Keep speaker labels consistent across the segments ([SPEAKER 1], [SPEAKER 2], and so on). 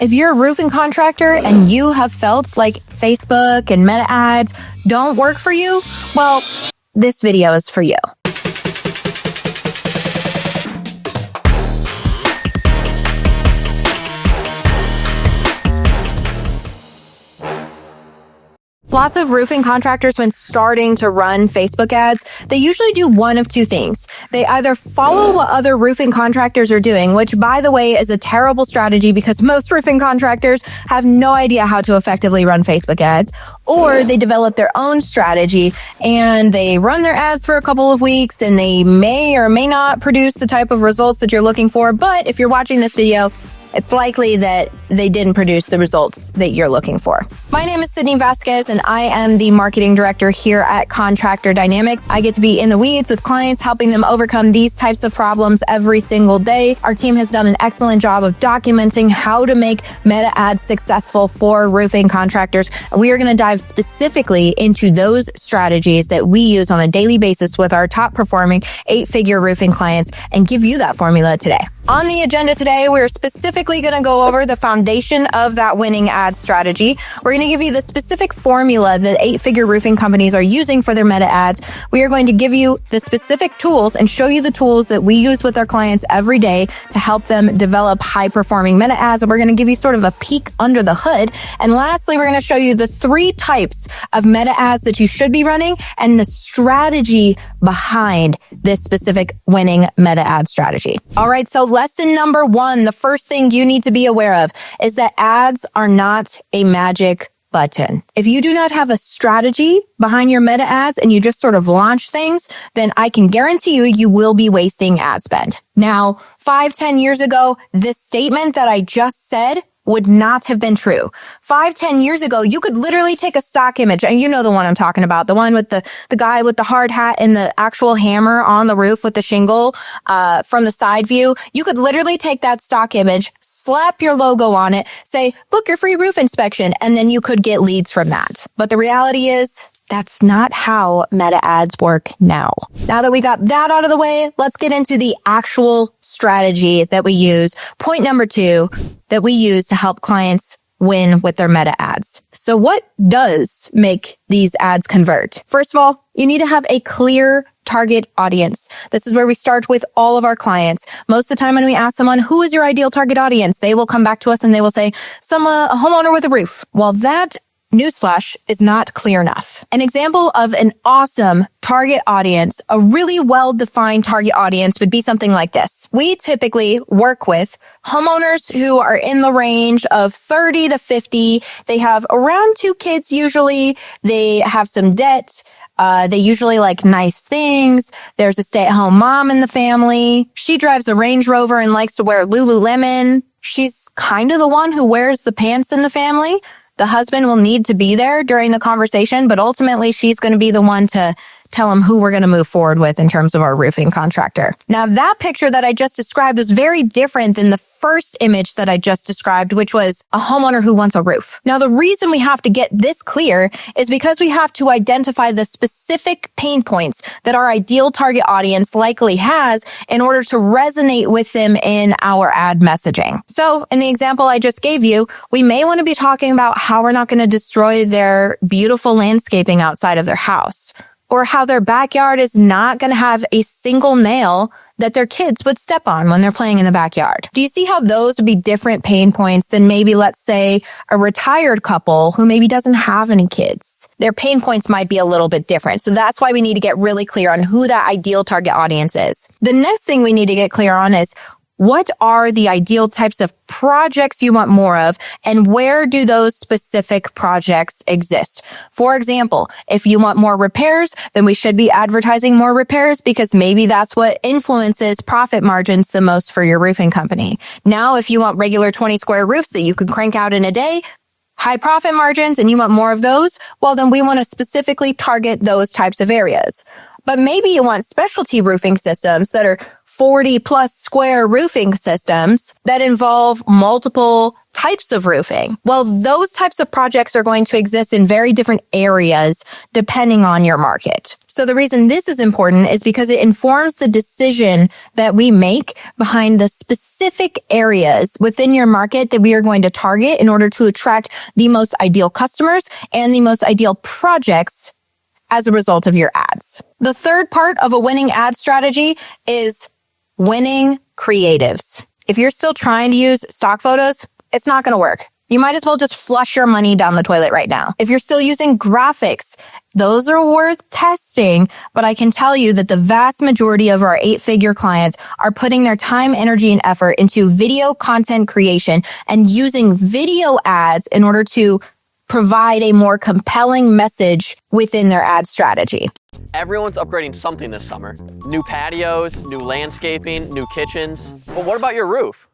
[SPEAKER 1] If you're a roofing contractor and you have felt like Facebook and Meta ads don't work for you, well, this video is for you. Lots of roofing contractors, when starting to run Facebook ads, they usually do one of two things. They either follow what other roofing contractors are doing, which, by the way, is a terrible strategy because most roofing contractors have no idea how to effectively run Facebook ads, or they develop their own strategy and they run their ads for a couple of weeks and they may or may not produce the type of results that you're looking for. But if you're watching this video, it's likely that they didn't produce the results that you're looking for. My name is Vasquez, and I am the marketing director here at Contractor Dynamics. I get to be in the weeds with clients, helping them overcome these types of problems every single day. Our team has done an excellent job of documenting how to make meta ads successful for roofing contractors. We are going to dive specifically into those strategies that we use on a daily basis with our top performing 8-figure roofing clients and give you that formula today. On the agenda today, we're specifically going to go over the foundation of that winning ad strategy. We're going to give you the specific formula that 8-figure roofing companies are using for their meta ads. We are going to give you the specific tools and show you the tools that we use with our clients every day to help them develop high-performing meta ads. And we're going to give you sort of a peek under the hood. And lastly, we're going to show you the 3 types of meta ads that you should be running and the strategy behind this specific winning meta ad strategy. All right, so lesson number 1, the first thing you need to be aware of is that ads are not a magic button. If you do not have a strategy behind your meta ads and you just sort of launch things, then I can guarantee you will be wasting ad spend. Now, 5-10 years ago, this statement that I just said would not have been true. 5-10 years ago, you could literally take a stock image, and you know the one I'm talking about, the one with the guy with the hard hat and the actual hammer on the roof with the shingle from the side view. You could literally take that stock image, slap your logo on it, say, book your free roof inspection, and then you could get leads from that. But the reality is, that's not how meta ads work now. Now that we got that out of the way, let's get into the actual strategy that we use. Point number 2 that we use to help clients win with their meta ads. So what does make these ads convert? First of all, you need to have a clear target audience. This is where we start with all of our clients. Most of the time when we ask someone, who is your ideal target audience? They will come back to us and they will say, a homeowner with a roof. Well, that newsflash is not clear enough. An example of an awesome target audience, a really well-defined target audience would be something like this. We typically work with homeowners who are in the range of 30 to 50. They have around 2 kids usually. They have some debt. They usually like nice things. There's a stay-at-home mom in the family. She drives a Range Rover and likes to wear Lululemon. She's kind of the one who wears the pants in the family. The husband will need to be there during the conversation, but ultimately she's going to be the one to tell him who we're going to move forward with in terms of our roofing contractor. Now, that picture that I just described is very different than the first image that I just described, which was a homeowner who wants a roof. Now, the reason we have to get this clear is because we have to identify the specific pain points that our ideal target audience likely has in order to resonate with them in our ad messaging. So in the example I just gave you, we may want to be talking about how we're not going to destroy their beautiful landscaping outside of their house, or how their backyard is not going to have a single nail that their kids would step on when they're playing in the backyard. Do you see how those would be different pain points than maybe, let's say, a retired couple who maybe doesn't have any kids? Their pain points might be a little bit different. So that's why we need to get really clear on who that ideal target audience is. The next thing we need to get clear on is what are the ideal types of projects you want more of, and where do those specific projects exist? For example, if you want more repairs, then we should be advertising more repairs because maybe that's what influences profit margins the most for your roofing company. Now, if you want regular 20-square roofs that you can crank out in a day, high profit margins, and you want more of those, well, then we want to specifically target those types of areas. But maybe you want specialty roofing systems that are 40 plus square roofing systems that involve multiple types of roofing. Well, those types of projects are going to exist in very different areas depending on your market. So the reason this is important is because it informs the decision that we make behind the specific areas within your market that we are going to target in order to attract the most ideal customers and the most ideal projects as a result of your ads. The third part of a winning ad strategy is winning creatives. If you're still trying to use stock photos, it's not going to work. You might as well just flush your money down the toilet right now. If you're still using graphics, those are worth testing, but I can tell you that the vast majority of our 8-figure clients are putting their time, energy, and effort into video content creation and using video ads in order to provide a more compelling message within their ad strategy.
[SPEAKER 2] Everyone's upgrading something this summer. New patios, new landscaping, new kitchens. But what about your roof?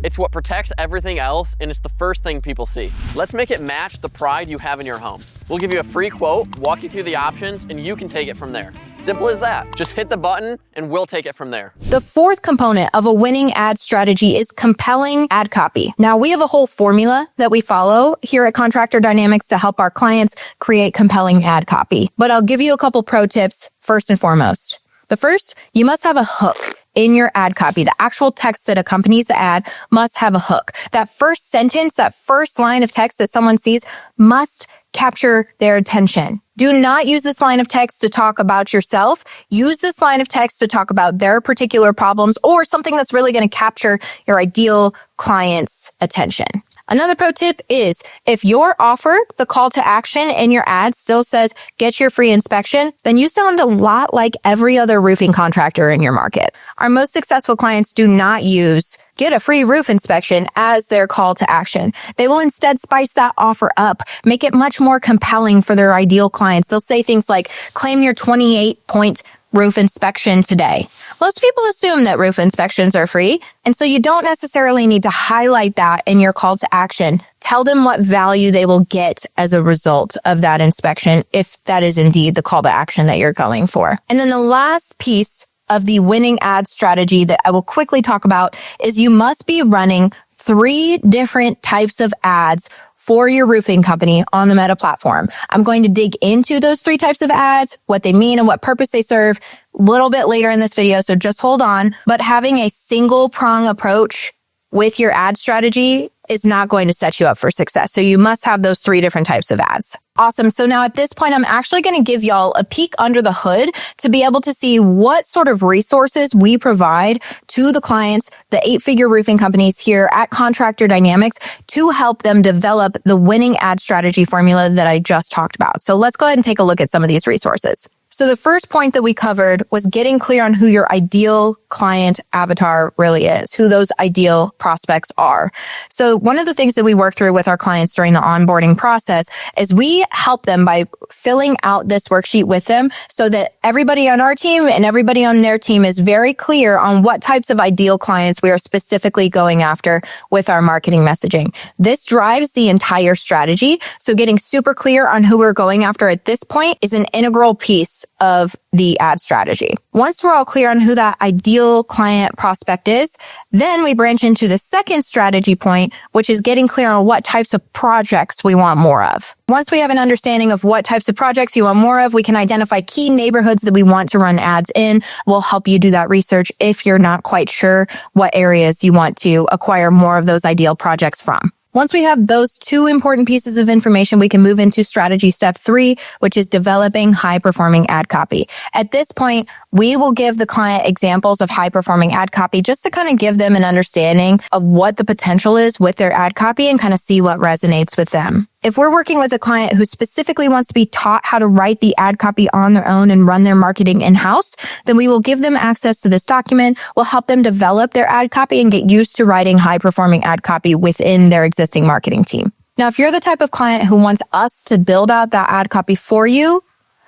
[SPEAKER 2] It's what protects everything else, and it's the first thing people see. Let's make it match the pride you have in your home. We'll give you a free quote, walk you through the options, and you can take it from there. Simple as that. Just hit the button, and we'll take it from there.
[SPEAKER 1] The fourth component of a winning ad strategy is compelling ad copy. Now, we have a whole formula that we follow here at Contractor Dynamics to help our clients create compelling ad copy. But I'll give you a couple pro tips first and foremost. The first, you must have a hook in your ad copy. The actual text that accompanies the ad must have a hook. That first sentence, that first line of text that someone sees must capture their attention. Do not use this line of text to talk about yourself. Use this line of text to talk about their particular problems or something that's really going to capture your ideal client's attention. Another pro tip is if your offer, the call to action in your ad still says, get your free inspection, then you sound a lot like every other roofing contractor in your market. Our most successful clients do not use get a free roof inspection as their call to action. They will instead spice that offer up, make it much more compelling for their ideal clients. They'll say things like, claim your 28-point roof inspection today. Most people assume that roof inspections are free, and so you don't necessarily need to highlight that in your call to action. Tell them what value they will get as a result of that inspection, if that is indeed the call to action that you're going for. And then the last piece of the winning ad strategy that I will quickly talk about is you must be running 3 different types of ads for your roofing company on the Meta platform. I'm going to dig into those 3 types of ads, what they mean and what purpose they serve a little bit later in this video, so just hold on. But having a single prong approach with your ad strategy is not going to set you up for success. So you must have those 3 different types of ads. Awesome. So now at this point, I'm actually going to give y'all a peek under the hood to be able to see what sort of resources we provide to the clients, the 8-figure roofing companies here at Contractor Dynamics to help them develop the winning ad strategy formula that I just talked about. So let's go ahead and take a look at some of these resources. So the first point that we covered was getting clear on who your ideal client avatar really is, who those ideal prospects are. So one of the things that we work through with our clients during the onboarding process is we help them by filling out this worksheet with them so that everybody on our team and everybody on their team is very clear on what types of ideal clients we are specifically going after with our marketing messaging. This drives the entire strategy. So getting super clear on who we're going after at this point is an integral piece of the ad strategy. Once we're all clear on who that ideal client prospect is, then we branch into the second strategy point, which is getting clear on what types of projects we want more of. Once we have an understanding of what types of projects you want more of, we can identify key neighborhoods that we want to run ads in. We'll help you do that research if you're not quite sure what areas you want to acquire more of those ideal projects from. Once we have those 2 important pieces of information, we can move into strategy step 3, which is developing high-performing ad copy. At this point, we will give the client examples of high-performing ad copy just to kind of give them an understanding of what the potential is with their ad copy and kind of see what resonates with them. If we're working with a client who specifically wants to be taught how to write the ad copy on their own and run their marketing in-house, then we will give them access to this document. We'll help them develop their ad copy and get used to writing high-performing ad copy within their existing marketing team. Now, if you're the type of client who wants us to build out that ad copy for you,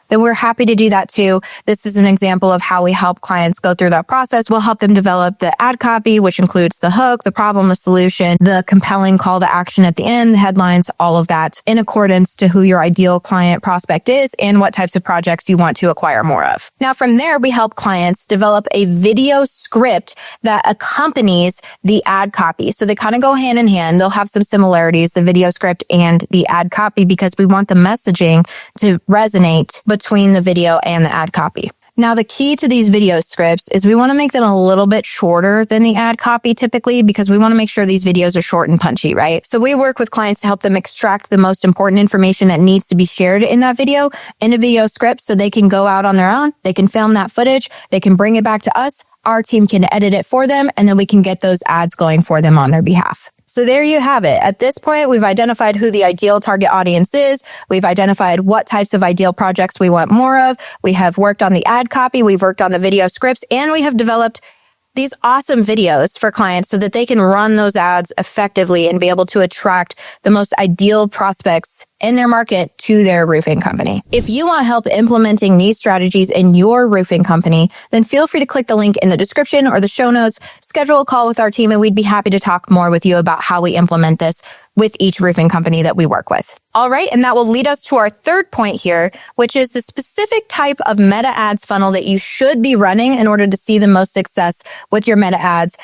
[SPEAKER 1] then we're happy to do that too. This is an example of how we help clients go through that process. We'll help them develop the ad copy, which includes the hook, the problem, the solution, the compelling call to action at the end, the headlines, all of that in accordance to who your ideal client prospect is and what types of projects you want to acquire more of. Now, from there, we help clients develop a video script that accompanies the ad copy. So they kind of go hand in hand. They'll have some similarities, the video script and the ad copy, because we want the messaging to resonate between the video and the ad copy. Now, the key to these video scripts is we want to make them a little bit shorter than the ad copy typically, because we want to make sure these videos are short and punchy, right? So we work with clients to help them extract the most important information that needs to be shared in that video in a video script so they can go out on their own. They can film that footage. They can bring it back to us. Our team can edit it for them, and then we can get those ads going for them on their behalf. So there you have it. At this point, we've identified who the ideal target audience is. We've identified what types of ideal projects we want more of. We have worked on the ad copy. We've worked on the video scripts, and we have developed these awesome videos for clients so that they can run those ads effectively and be able to attract the most ideal prospects in their market to their roofing company. If you want help implementing these strategies in your roofing company, then feel free to click the link in the description or the show notes, schedule a call with our team, and we'd be happy to talk more with you about how we implement this with each roofing company that we work with. All right, and that will lead us to our third point here, which is the specific type of meta ads funnel that you should be running in order to see the most success with your meta ads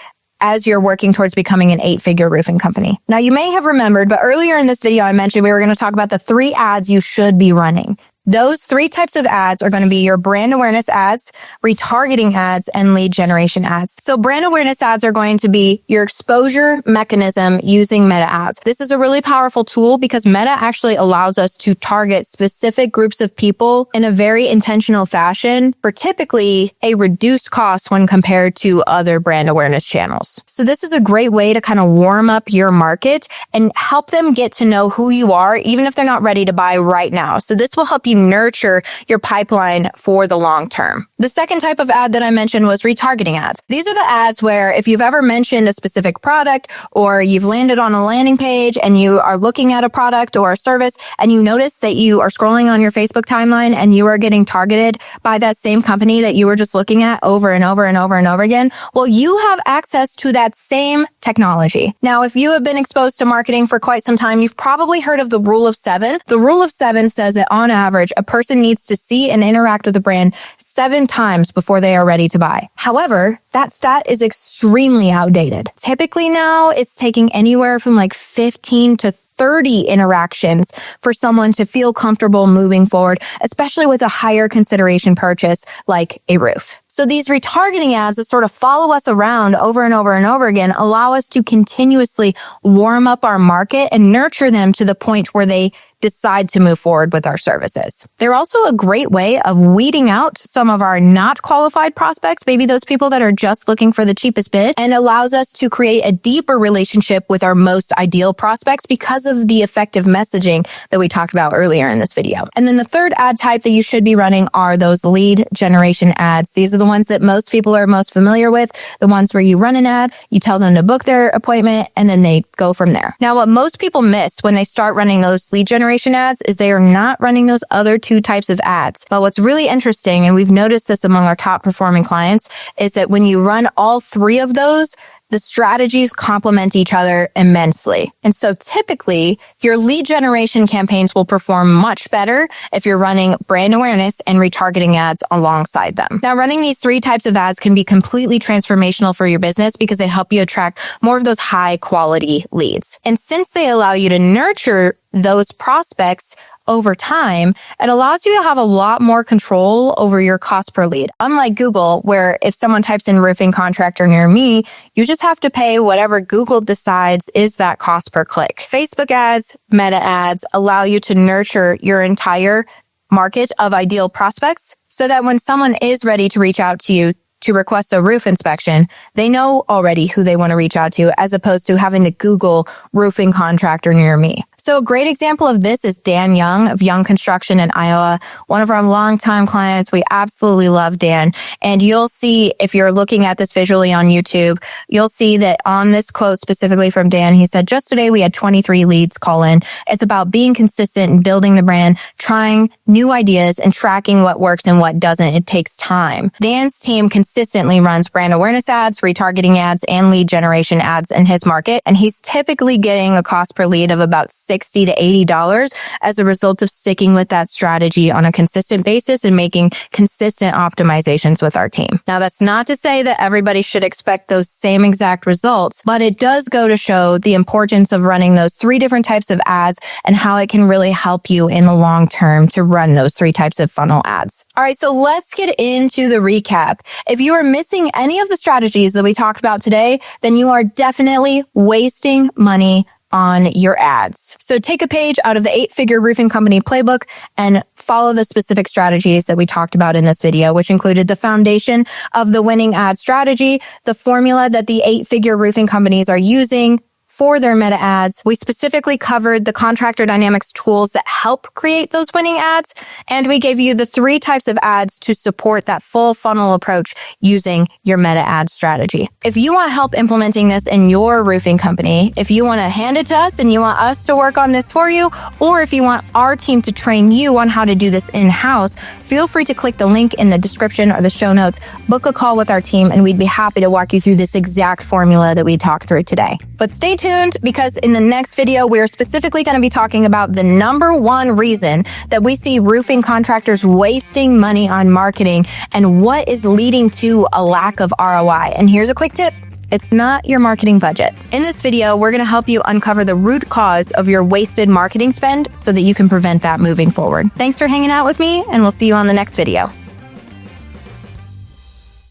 [SPEAKER 1] as you're working towards becoming an 8-figure roofing company. Now, you may have remembered, but earlier in this video, I mentioned we were going to talk about the 3 ads you should be running. Those 3 types of ads are going to be your brand awareness ads, retargeting ads, and lead generation ads. So brand awareness ads are going to be your exposure mechanism using meta ads. This is a really powerful tool because meta actually allows us to target specific groups of people in a very intentional fashion for typically a reduced cost when compared to other brand awareness channels. So this is a great way to kind of warm up your market and help them get to know who you are, even if they're not ready to buy right now. So this will help you nurture your pipeline for the long term. The second type of ad that I mentioned was retargeting ads. These are the ads where if you've ever mentioned a specific product or you've landed on a landing page and you are looking at a product or a service and you notice that you are scrolling on your Facebook timeline and you are getting targeted by that same company that you were just looking at over and over and over and over again, well, you have access to that same technology. Now, if you have been exposed to marketing for quite some time, you've probably heard of the rule of 7. The rule of 7 says that on average, a person needs to see and interact with the brand 7 times before they are ready to buy. However, that stat is extremely outdated. Typically now, it's taking anywhere from like 15 to 30 interactions for someone to feel comfortable moving forward, especially with a higher consideration purchase like a roof. So these retargeting ads that sort of follow us around over and over and over again allow us to continuously warm up our market and nurture them to the point where they decide to move forward with our services. They're also a great way of weeding out some of our not qualified prospects, maybe those people that are just looking for the cheapest bid, and allows us to create a deeper relationship with our most ideal prospects because of the effective messaging that we talked about earlier in this video. And then the third ad type that you should be running are those lead generation ads. These are the ones that most people are most familiar with, the ones where you run an ad, you tell them to book their appointment, and then they go from there. Now, what most people miss when they start running those lead generation ads is they are not running those other 2 types of ads. But what's really interesting, and we've noticed this among our top performing clients, is that when you run all 3 of those, the strategies complement each other immensely. And so typically, your lead generation campaigns will perform much better if you're running brand awareness and retargeting ads alongside them. Now, running these 3 types of ads can be completely transformational for your business because they help you attract more of those high quality leads. And since they allow you to nurture those prospects over time, it allows you to have a lot more control over your cost per lead. Unlike Google, where if someone types in roofing contractor near me, you just have to pay whatever Google decides is that cost per click. Facebook ads, meta ads allow you to nurture your entire market of ideal prospects so that when someone is ready to reach out to you to request a roof inspection, they know already who they want to reach out to as opposed to having to Google roofing contractor near me. So a great example of this is Dan Young of Young Construction in Iowa, one of our longtime clients. We absolutely love Dan. And you'll see, if you're looking at this visually on YouTube, you'll see that on this quote specifically from Dan, he said, just today we had 23 leads call in. It's about being consistent and building the brand, trying new ideas and tracking what works and what doesn't. It takes time. Dan's team consistently runs brand awareness ads, retargeting ads, and lead generation ads in his market. And he's typically getting a cost per lead of about $60 to $80 as a result of sticking with that strategy on a consistent basis and making consistent optimizations with our team. Now, that's not to say that everybody should expect those same exact results, but it does go to show the importance of running those 3 different types of ads and how it can really help you in the long term to run those 3 types of funnel ads. All right, so let's get into the recap. If you are missing any of the strategies that we talked about today, then you are definitely wasting money on your ads. So take a page out of the 8-figure roofing company playbook and follow the specific strategies that we talked about in this video, which included the foundation of the winning ad strategy, the formula that the 8-figure roofing companies are using for their meta ads. We specifically covered the Contractor Dynamics tools that help create those winning ads. And we gave you the 3 types of ads to support that full funnel approach using your meta ad strategy. If you want help implementing this in your roofing company, if you want to hand it to us and you want us to work on this for you, or if you want our team to train you on how to do this in-house, feel free to click the link in the description or the show notes, book a call with our team, and we'd be happy to walk you through this exact formula that we talked through today. But stay tuned, because in the next video, we're specifically going to be talking about the number 1 reason that we see roofing contractors wasting money on marketing and what is leading to a lack of ROI. And here's a quick tip. It's not your marketing budget. In this video, we're going to help you uncover the root cause of your wasted marketing spend so that you can prevent that moving forward. Thanks for hanging out with me, and we'll see you on the next video.